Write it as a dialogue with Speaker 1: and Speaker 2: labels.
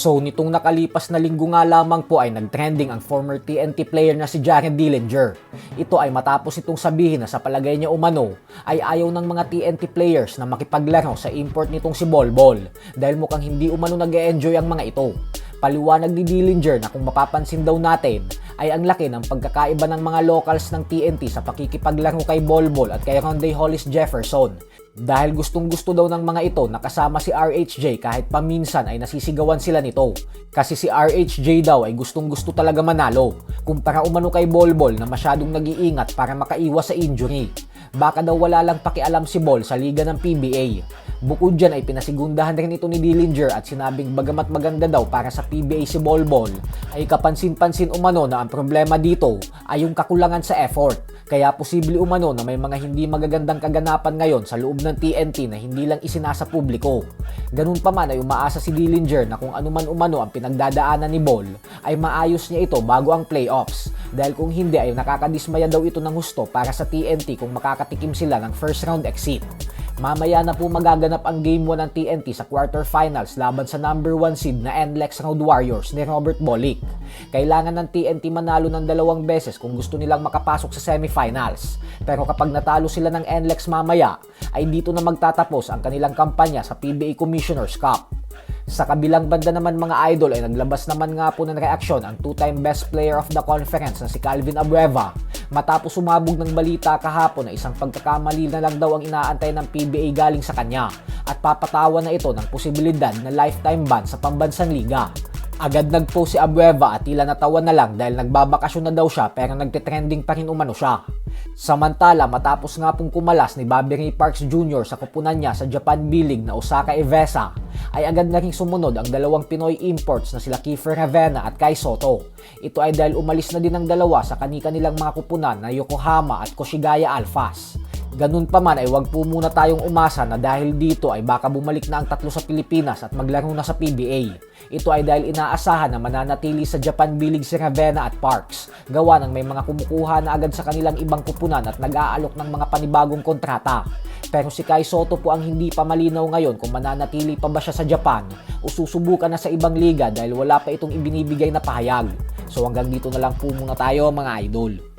Speaker 1: So nitong nakalipas na linggo nga lamang po ay nagtrending ang former TNT player na si Jared Dillinger. Ito ay matapos itong sabihin na sa palagay niya umano ay ayaw ng mga TNT players na makipaglaro sa import nitong si Bolbol dahil mukhang hindi umano nag-e-enjoy ang mga ito. Paliwanag ni Dillinger na kung mapapansin daw natin ay ang laki ng pagkakaiba ng mga locals ng TNT sa pakikipaglaro kay Bolbol at kay Rondae Hollis Jefferson. Dahil gustong-gusto daw ng mga ito na kasama si RHJ kahit paminsan ay nasisigawan sila nito. Kasi si RHJ daw ay gustong-gusto talaga manalo, kumpara umano kay Bolbol na masyadong nag-iingat para makaiwas sa injury. Baka daw wala lang pakialam si Bol sa liga ng PBA. Bukod dyan ay pinasigundahan rin ito ni Dillinger at sinabing bagamat maganda daw para sa PBA si Bolbol, ay kapansin-pansin umano na ang problema dito ay yung kakulangan sa effort. Kaya posible umano na may mga hindi magagandang kaganapan ngayon sa loob ng TNT na hindi lang isinasa publiko. Ganun pa man ay umaasa si Dillinger na kung anuman umano ang pinagdadaanan ni Bol ay maayos niya ito bago ang playoffs. Dahil kung hindi ay nakakadismaya daw ito ng husto para sa TNT kung makakatikim sila ng first round exit. Mamaya na po magaganap ang Game 1 ng TNT sa quarterfinals laban sa number 1 seed na NLEX Road Warriors ni Robert Bolick. Kailangan ng TNT manalo ng 2 beses kung gusto nilang makapasok sa semifinals. Pero kapag natalo sila ng NLEX mamaya, ay dito na magtatapos ang kanilang kampanya sa PBA Commissioner's Cup. Sa kabilang banda naman mga idol ay naglabas naman nga po ng reaksyon ang 2-time best player of the conference na si Calvin Abueva matapos sumabog ng balita kahapon na isang pagkakamali na lang daw ang inaantay ng PBA galing sa kanya at papatawan na ito ng posibilidad na lifetime ban sa pambansang liga. Agad nagpost si Abueva at tila natawa na lang dahil nagbabakasyon na daw siya pero nagtitrending pa rin umano siya. Samantala matapos nga pong kumalas ni Bobby Ray Parks Jr. sa kupunan niya sa Japan B-League na Osaka Evesa, ay agad na ring sumunod ang 2 Pinoy imports na sila Kiefer Ravena at Kai Soto. Ito ay dahil umalis na din ang dalawa sa kani-kanilang mga kupunan na Yokohama at Koshigaya Alphas. Ganun pa man ay wag po muna tayong umasa na dahil dito ay baka bumalik na ang 3 sa Pilipinas at maglaro na sa PBA. Ito ay dahil inaasahan na mananatili sa Japan B-League si Ravena at Parks, gawa ng may mga kumukuha na agad sa kanilang ibang kupunan at nag-aalok ng mga panibagong kontrata. Pero si Kai Soto po ang hindi pa malinaw ngayon kung mananatili pa ba siya sa Japan o susubukan na sa ibang liga dahil wala pa itong ibinibigay na pahayag. So hanggang dito na lang po muna tayo mga idol.